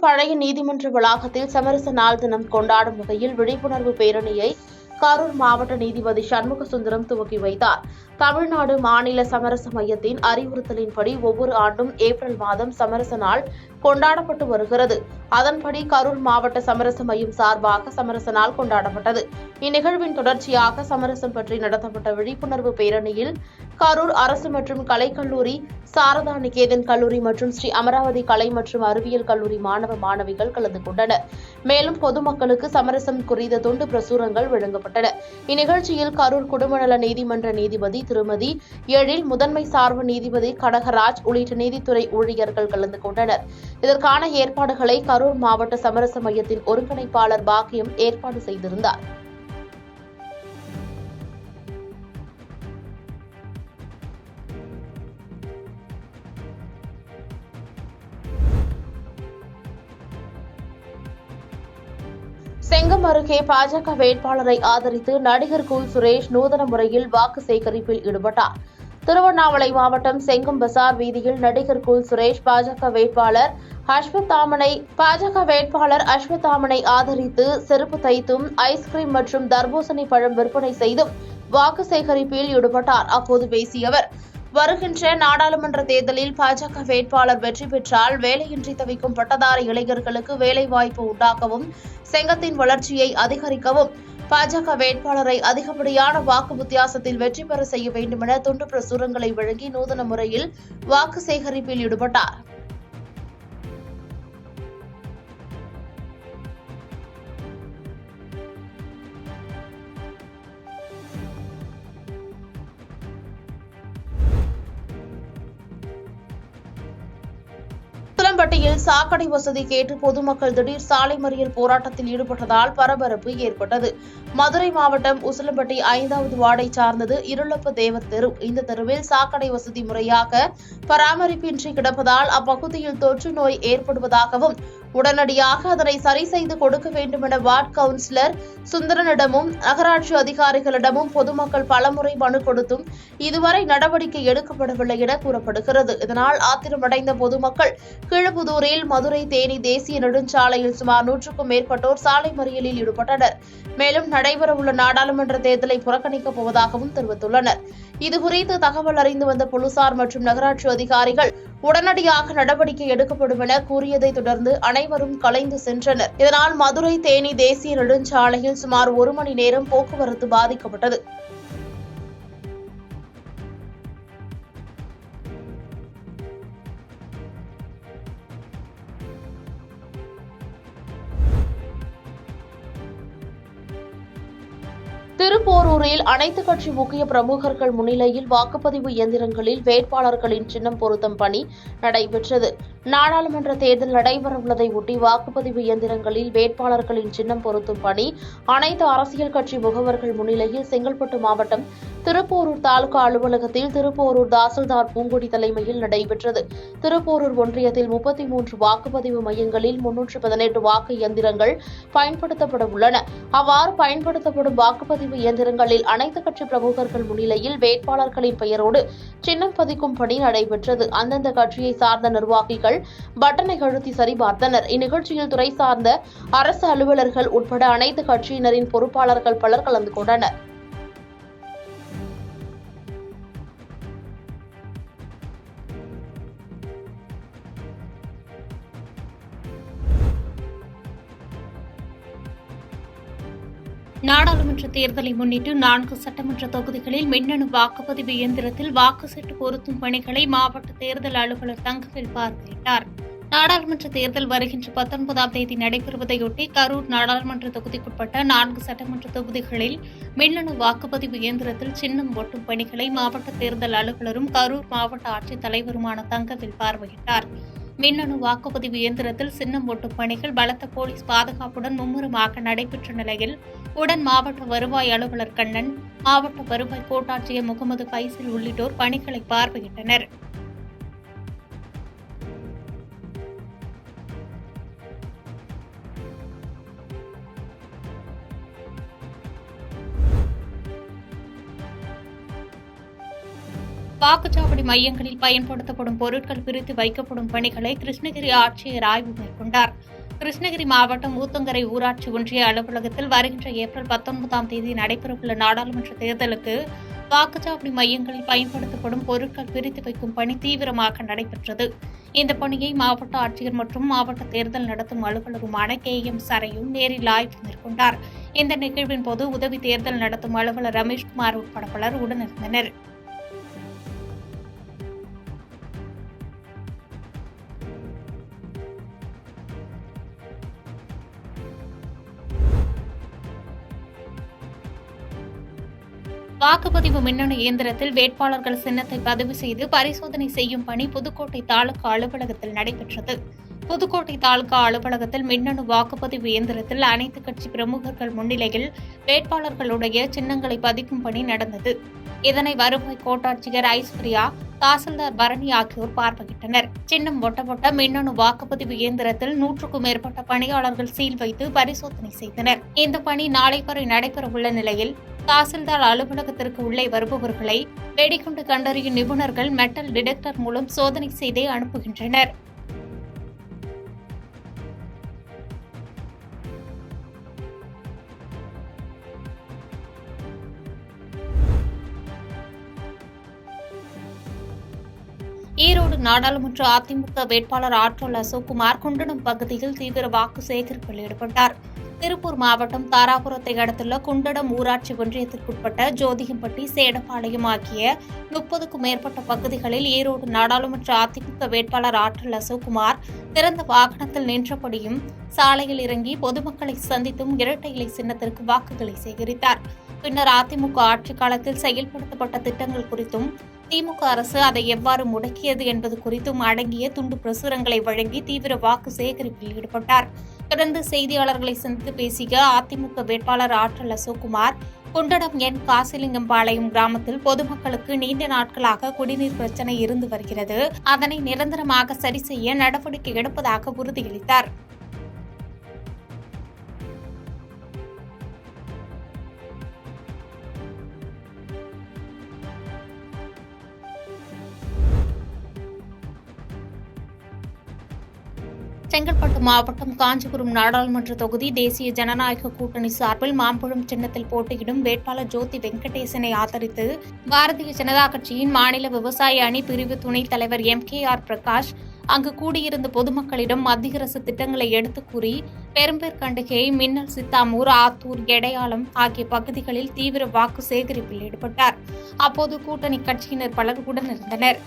பழைய நீதிமன்ற வளாகத்தில் சமரச நாள் தினம் கொண்டாடும் வகையில் விழிப்புணர்வு பேரணியை கரூர் மாவட்ட நீதிபதி சண்முக சுந்தரம் துவக்கி வைத்தார். தமிழ்நாடு மாநில சமரச மையத்தின் அறிவுறுத்தலின்படி ஒவ்வொரு ஆண்டும் ஏப்ரல் மாதம் சமரச நாள் கொண்டாடப்பட்டு வருகிறது. அதன்படி கரூர் மாவட்ட சமரச மையம் சார்பாக சமரச நாள் கொண்டாடப்பட்டது. இந்நிகழ்வின் தொடர்ச்சியாக சமரசம் பற்றி நடத்தப்பட்ட விழிப்புணர்வு பேரணியில் கரூர் அரசு மற்றும் கலைக்கல்லூரி, சாரதா நிகேதன் கல்லூரி மற்றும் ஸ்ரீ அமராவதி கலை மற்றும் அறிவியல் கல்லூரி மாணவ மாணவிகள் கலந்து கொண்டனர். மேலும் பொதுமக்களுக்கு சமரசம் குறித்த துண்டு பிரசுரங்கள் வழங்கப்பட்டன. இந்நிகழ்ச்சியில் கரூர் குடும்பநல நீதிமன்ற நீதிபதி திருமதி எழில், முதன்மை சார்பு நீதிபதி கடகராஜ் உள்ளிட்ட நீதித்துறை ஊழியர்கள் கலந்து கொண்டனர். இதற்கான ஏற்பாடுகளை கரூர் மாவட்ட சமரச மையத்தின் ஒருங்கிணைப்பாளர் பாக்கியம் ஏற்பாடு செய்திருந்தார். செங்கம் அருகே பாஜக வேட்பாளரை ஆதரித்து நடிகர் கூல் சுரேஷ் நூதன முறையில் வாக்கு சேகரிப்பில் ஈடுபட்டார். திருவண்ணாமலை மாவட்டம் செங்கம் பசார் வீதியில் நடிகர் கூல் சுரேஷ் பாஜக வேட்பாளர் அஸ்வத்தாமனை ஆதரித்து செருப்பு தைத்தும், ஐஸ்கிரீம் மற்றும் தர்பூசணி பழம் விற்பனை செய்தும் வாக்கு சேகரிப்பில் ஈடுபட்டார். அப்போது பேசிய அவர், வருகின்ற நாடாளுமன்ற தேர்தலில் பாஜக வேட்பாளர் வெற்றி பெற்றால் வேலையின்றி தவிக்கும் பட்டதாரி இளைஞர்களுக்கு வேலைவாய்ப்பு உண்டாக்கவும், செங்கத்தின் வளர்ச்சியை அதிகரிக்கவும் பாஜக வேட்பாளரை அதிகப்படியான வாக்கு வித்தியாசத்தில் வெற்றி பெற செய்ய வேண்டுமென துண்டு பிரசுரங்களை வழங்கி நூதன முறையில் வாக்கு சேகரிப்பில் ஈடுபட்டார். உசிலம்பட்டியில் சாக்கடை வசதி கேட்டு பொதுமக்கள் திடீர் சாலை மறியல் போராட்டத்தில் ஈடுபட்டதால் பரபரப்பு ஏற்பட்டது. மதுரை மாவட்டம் உசிலம்பட்டி 5வது வார்டை சார்ந்தது இருளப்ப தேவர் தெரு. இந்த தெருவில் சாக்கடை வசதி முறையாக பராமரிப்பின்றி கிடப்பதால் அப்பகுதியில் தொற்று நோய் ஏற்படுவதாகவும், உடனடியாக அதனை சரி செய்து கொடுக்க வேண்டுமென வார்டு கவுன்சிலர் சுந்தரனிடமும் நகராட்சி அதிகாரிகளிடமும் பொதுமக்கள் பலமுறை மனு கொடுத்தும் இதுவரை நடவடிக்கை எடுக்கப்படவில்லை என கூறப்படுகிறது. இதனால் ஆத்திரமடைந்த பொதுமக்கள் கீழப்புதூரில் மதுரை தேனி தேசிய நெடுஞ்சாலையில் சுமார் 100க்கும் மேற்பட்டோர் சாலை மறியலில் ஈடுபட்டனர். மேலும் நடைபெறவுள்ள நாடாளுமன்ற தேர்தலை புறக்கணிக்கப் போவதாகவும் தெரிவித்துள்ளனர். இதுகுறித்து தகவல் அறிந்து வந்த போலீசார் மற்றும் நகராட்சி அதிகாரிகள் உடனடியாக நடவடிக்கை எடுக்கப்படும் என கூறியதை தொடர்ந்து அனைவரும் கலைந்து சென்றனர். இதனால் மதுரை தேனி தேசிய நெடுஞ்சாலையில் சுமார் 1 மணி நேரம் போக்குவரத்து பாதிக்கப்பட்டது. திருப்போரூரில் அனைத்துக் கட்சி முக்கிய பிரமுகர்கள் முன்னிலையில் வாக்குப்பதிவு இயந்திரங்களில் வேட்பாளர்களின் சின்னம் பொருத்தும் பணி நடைபெற்றது. நாடாளுமன்ற தேர்தல் நடைபெறவுள்ளதை ஒட்டி வாக்குப்பதிவு இயந்திரங்களில் வேட்பாளர்களின் சின்னம் பொருத்தும் பணி அனைத்து அரசியல் கட்சி முகவர்கள் முன்னிலையில் செங்கல்பட்டு மாவட்டம் திருப்போரூர் தாலுகா அலுவலகத்தில் திருப்போரூர் தாசில்தார் பூங்கொடி தலைமையில் நடைபெற்றது. திருப்போரூர் ஒன்றியத்தில் 33 வாக்குப்பதிவு மையங்களில் 318 வாக்கு இயந்திரங்கள் பயன்படுத்தப்பட உள்ளன. அவ்வாறு பயன்படுத்தப்படும் வாக்குப்பதிவு இயந்திரங்களில் அனைத்து கட்சி பிரமுகர்கள் முன்னிலையில் வேட்பாளர்களின் பெயரோடு சின்னம் பதிக்கும் பணி நடைபெற்றது. அந்தந்த கட்சியை சார்ந்த நிர்வாகிகள் பட்டனை அழுத்தி சரிபார்த்தனர். இந்நிகழ்ச்சியில் துறை சார்ந்த அரசு அலுவலர்கள் உட்பட அனைத்து கட்சியினரின் பொறுப்பாளர்கள் பலர் கலந்து கொண்டனர். நாடாளுமன்ற தேர்தலை முன்னிட்டு 4 சட்டமன்ற தொகுதிகளில் மின்னணு வாக்குப்பதிவு இயந்திரத்தில் வாக்கு சீட்டு பொருத்தும் பணிகளை மாவட்ட தேர்தல் அலுவலர் தங்கவேல் பார்வையிட்டார். நாடாளுமன்ற தேர்தல் வருகின்ற 19ஆம் தேதி நடைபெறுவதையொட்டி கரூர் நாடாளுமன்ற தொகுதிக்குட்பட்ட 4 சட்டமன்ற தொகுதிகளில் மின்னணு வாக்குப்பதிவு இயந்திரத்தில் சின்னம் ஒட்டும் பணிகளை மாவட்ட தேர்தல் அலுவலரும் கரூர் மாவட்ட ஆட்சித் தலைவருமான தங்கவேல் பார்வையிட்டார். மின்னணு வாக்குப்பதிவு இயந்திரத்தில் சின்னம் ஒட்டும் பணிகள் பலத்த போலீஸ் பாதுகாப்புடன் மும்முரமாக நடைபெற்ற நிலையில் உடன் மாவட்ட வருவாய் அலுவலர் கண்ணன், மாவட்ட வருவாய் கோட்டாட்சியர் முகமது பைசில் உள்ளிட்டோர் பணிகளை பார்வையிட்டனர். வாக்குச்சாவடி மையங்களில் பயன்படுத்தப்படும் பொருட்கள் பிரித்து வைக்கப்படும் பணிகளை கிருஷ்ணகிரி ஆட்சியர் ஆய்வு மேற்கொண்டார். கிருஷ்ணகிரி மாவட்டம் ஊத்தங்கரை ஊராட்சி ஒன்றிய அலுவலகத்தில் வருகின்ற ஏப்ரல் 19ஆம் தேதி நடைபெறவுள்ள நாடாளுமன்ற தேர்தலுக்கு வாக்குச்சாவடி மையங்களில் பயன்படுத்தப்படும் பொருட்கள் பிரித்து வைக்கும் பணி தீவிரமாக நடைபெற்றது. இந்த பணியை மாவட்ட ஆட்சியர் மற்றும் மாவட்ட தேர்தல் நடத்தும் அலுவலருமான KM சரையும் நேரில் ஆய்வு மேற்கொண்டார். இந்த நிகழ்வின் போது உதவி தேர்தல் நடத்தும் அலுவலர் ரமேஷ்குமார் உட்பட பலர் உடனிருந்தனர். வாக்குப்பதிவு மின்னணு இயந்திரத்தில் வேட்பாளர்கள் சின்னத்தை பதிவு செய்து பரிசோதனை செய்யும் பணி புதுக்கோட்டை தாலுகா அலுவலகத்தில் நடைபெற்றது. புதுக்கோட்டை தாலுகா அலுவலகத்தில் மின்னணு வாக்குப்பதிவு இயந்திரத்தில் அனைத்து கட்சி பிரமுகர்கள் முன்னிலையில் வேட்பாளர்களுடைய சின்னங்களை பதிக்கும் பணி நடந்தது. இதனை வருவாய் கோட்டாட்சியர் ஐஸ்வர்யா, தாசில்தார் பரணி ஆகியோர் பார்வையிட்டனர். சின்னம் ஒட்டப்பட்ட மின்னணு வாக்குப்பதிவு இயந்திரத்தில் 100க்கும் மேற்பட்ட பணியாளர்கள் சீல் வைத்து பரிசோதனை செய்தனர். இந்த பணி நாளை வரை நடைபெறவுள்ள நிலையில் தாசில்தார் அலுவலகத்திற்கு உள்ளே வருபவர்களை வெடிகுண்டு கண்டறியும் நிபுணர்கள் மெட்டல் டிடெக்டர் மூலம் சோதனை செய்தே அனுப்புகின்றனர். ஈரோடு நாடாளுமன்ற அதிமுக வேட்பாளர் ஆற்றல் அசோக்குமார் குண்டடம் பகுதியில் தீவிர வாக்கு சேகரிப்பில் ஈடுபட்டார். திருப்பூர் மாவட்டம் தாராபுரத்தை அடுத்துள்ள குண்டடம் ஊராட்சி ஒன்றியத்திற்குட்பட்ட ஜோதிகம்பட்டி, சேடபாளையம் ஆகிய 30க்கும் மேற்பட்ட பகுதிகளில் ஈரோடு நாடாளுமன்ற அதிமுக வேட்பாளர் ஆற்றல் அசோக்குமார் திறந்த வாகனத்தில் நின்றபடியும் சாலையில் இறங்கி பொதுமக்களை சந்தித்தும் இரட்டை இலை சின்னத்திற்கு வாக்குகளை சேகரித்தார். பின்னர் அதிமுக ஆட்சிக் காலத்தில் செயல்படுத்தப்பட்ட திட்டங்கள் குறித்தும் திமுக அரசு அதை எவ்வாறு முடக்கியது என்பது குறித்தும் அடங்கிய துண்டு பிரசுரங்களை வழங்கி தீவிர வாக்கு சேகரிப்பில் ஈடுபட்டார். தொடர்ந்து செய்தியாளர்களை சந்தித்து பேசிய அதிமுக வேட்பாளர் ஆற்றல் அசோக்குமார், குண்டடம் என் காசிலிங்கம்பாளையம் கிராமத்தில் பொதுமக்களுக்கு நீண்ட நாட்களாக குடிநீர் பிரச்சினை இருந்து வருகிறது. அதனை நிரந்தரமாக சரி செய்ய நடவடிக்கை எடுப்பதாக உறுதியளித்தார். செங்கல்பட்டு மாவட்டம் காஞ்சிபுரம் நாடாளுமன்ற தொகுதி தேசிய ஜனநாயக கூட்டணி சார்பில் மாம்பழம் சின்னத்தில் போட்டியிடும் வேட்பாளர் ஜோதி வெங்கடேசனை ஆதரித்து பாரதிய ஜனதா கட்சியின் மாநில விவசாய அணி பிரிவு துணைத் தலைவர் MKR பிரகாஷ் அங்கு கூடியிருந்த பொதுமக்களிடம் மத்திய அரசு திட்டங்களை எடுத்துக் கூறி பெரும்பேர்கண்டிகை, மின்னல் சித்தாமூர், ஆத்தூர், எடையாளம் ஆகிய பகுதிகளில் தீவிர வாக்கு சேகரிப்பில் ஈடுபட்டார். அப்போது கூட்டணி கட்சியினர் பலர் உடனிருந்தனர்.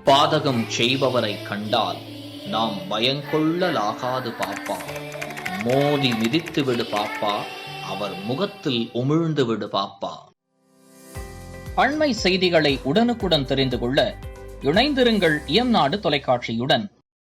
பாதகம் செய்பவரை கண்டால் நாம் பயங்கொள்ளலாகாது பாப்பா. மோதி மிதித்து விடு பாப்பா, அவர் முகத்தில் உமிழ்ந்து விடு பாப்பா. அண்மை செய்திகளை உடனுக்குடன் தெரிந்து கொள்ள இணைந்திருங்கள் இயம்நாடு தொலைக்காட்சியுடன்.